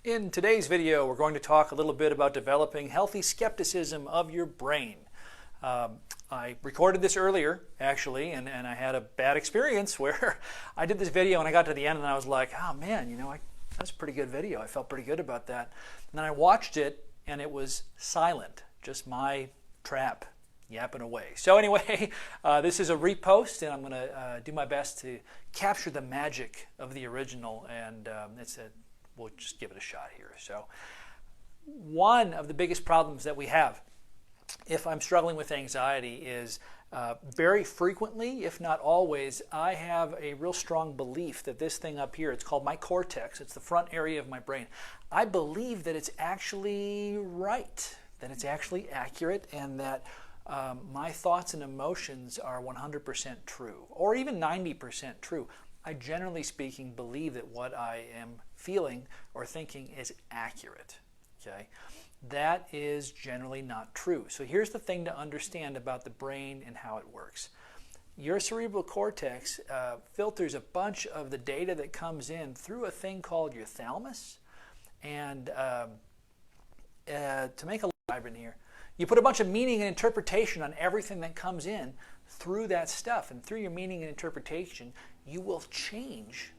In today's video, we're going to talk a little bit about developing healthy skepticism of your brain. I recorded this earlier, actually, and I had a bad experience where I did this video and I got to the end and I was like, oh man, that's a pretty good video. I felt pretty good about that. And then I watched it and it was silent, just my trap yapping away. So anyway, this is a repost and I'm going to do my best to capture the magic of the original, and we'll just give it a shot here. So one of the biggest problems that we have if I'm struggling with anxiety is very frequently, if not always, I have a real strong belief that this thing up here, it's called my cortex, it's the front area of my brain. I believe that it's actually right, that it's actually accurate, and that my thoughts and emotions are 100% true, or even 90% true. I, generally speaking, believe that what I am feeling or thinking is accurate. Okay? That is generally not true. So here's the thing to understand about the brain and how it works. Your cerebral cortex filters a bunch of the data that comes in through a thing called your thalamus. And to make a vibrant here, you put a bunch of meaning and interpretation on everything that comes in through that stuff. And through your meaning and interpretation, you will change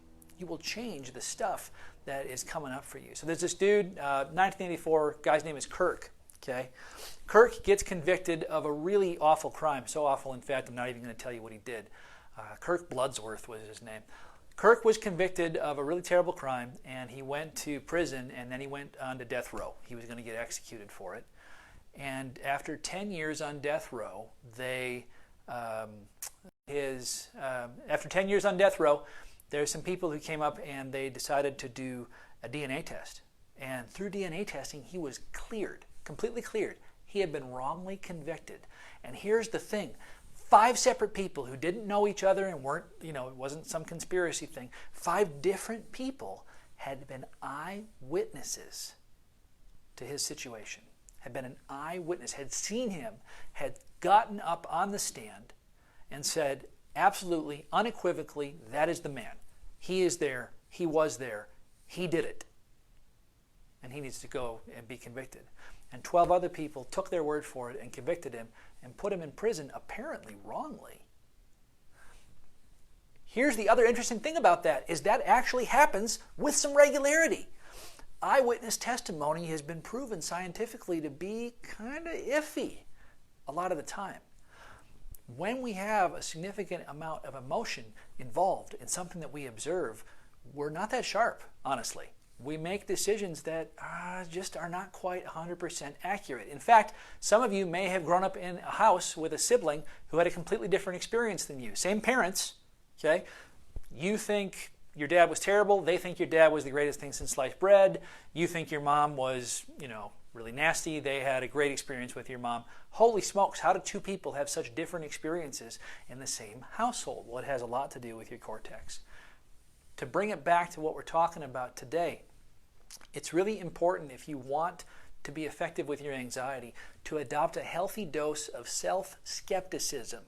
the stuff that is coming up for you. So there's this dude, 1984, guy's name is Kirk. Okay, Kirk gets convicted of a really awful crime. So awful, in fact, I'm not even going to tell you what he did. Kirk Bloodsworth was his name. Kirk was convicted of a really terrible crime, and he went to prison, and then he went on to death row. He was going to get executed for it. And after 10 years on death row, after 10 years on death row, there's some people who came up and they decided to do a DNA test. And through DNA testing, he was cleared, completely cleared. He had been wrongly convicted. And here's the thing. 5 separate people who didn't know each other and weren't, it wasn't some conspiracy thing. 5 different people had been eyewitnesses to his situation, had been an eyewitness, had seen him, had gotten up on the stand and said, absolutely, unequivocally, that is the man. He is there. He was there. He did it. And he needs to go and be convicted. And 12 other people took their word for it and convicted him and put him in prison, apparently wrongly. Here's the other interesting thing about that, is that actually happens with some regularity. Eyewitness testimony has been proven scientifically to be kind of iffy a lot of the time. When we have a significant amount of emotion involved in something that we observe, we're not that sharp, honestly. We make decisions that just are not quite 100% accurate. In fact, some of you may have grown up in a house with a sibling who had a completely different experience than you. Same parents, okay? You think your dad was terrible. They think your dad was the greatest thing since sliced bread. You think your mom was, really nasty. They had a great experience with your mom. Holy smokes, how do 2 people have such different experiences in the same household? Well, it has a lot to do with your cortex. To bring it back to what we're talking about today, it's really important, if you want to be effective with your anxiety, to adopt a healthy dose of self-skepticism.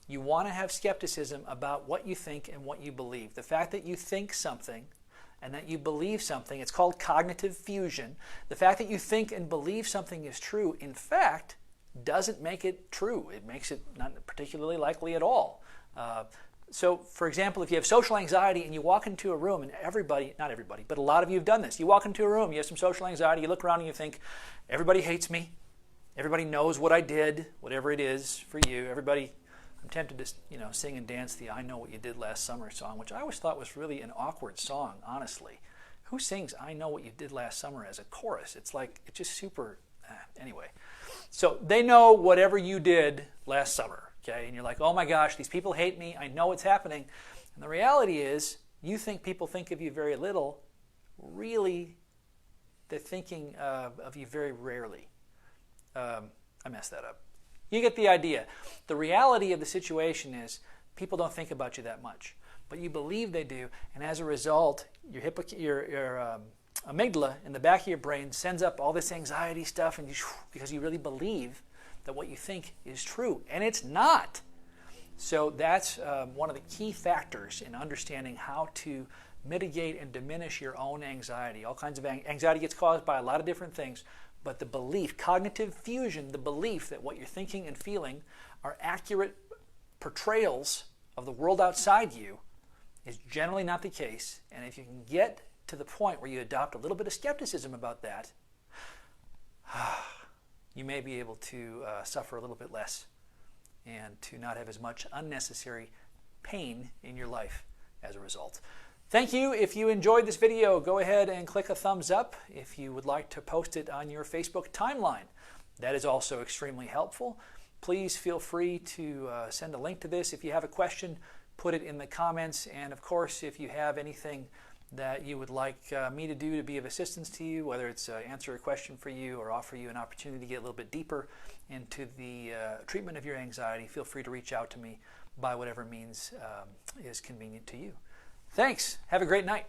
You want to have skepticism about what you think and what you believe. The fact that you think something and that you believe something, it's called cognitive fusion. The fact that you think and believe something is true, in fact, doesn't make it true. It makes it not particularly likely at all. So, for example, if you have social anxiety and you walk into a room and not everybody, but a lot of you have done this. You walk into a room, you have some social anxiety, you look around and you think, everybody hates me. Everybody knows what I did, whatever it is for you. I'm tempted to, sing and dance the I Know What You Did Last Summer song, which I always thought was really an awkward song, honestly. Who sings I Know What You Did Last Summer as a chorus? It's just super, anyway. So they know whatever you did last summer, okay? And you're like, oh my gosh, these people hate me. I know what's happening. And the reality is, you think people think of you very little. Really, they're thinking of you very rarely. I messed that up. You get the idea. The reality of the situation is people don't think about you that much, but you believe they do, and as a result, your amygdala in the back of your brain sends up all this anxiety stuff, and because you really believe that what you think is true, and it's not. So that's one of the key factors in understanding how to mitigate and diminish your own anxiety. All kinds of anxiety gets caused by a lot of different things, but the belief, cognitive fusion, the belief that what you're thinking and feeling are accurate portrayals of the world outside you is generally not the case. And if you can get to the point where you adopt a little bit of skepticism about that, you may be able to suffer a little bit less and to not have as much unnecessary pain in your life as a result. Thank you. If you enjoyed this video, go ahead and click a thumbs up. If you would like to post it on your Facebook timeline, that is also extremely helpful. Please feel free to send a link to this. If you have a question, put it in the comments. And of course, if you have anything that you would like me to do to be of assistance to you, whether it's answer a question for you or offer you an opportunity to get a little bit deeper into the treatment of your anxiety, feel free to reach out to me by whatever means is convenient to you. Thanks. Have a great night.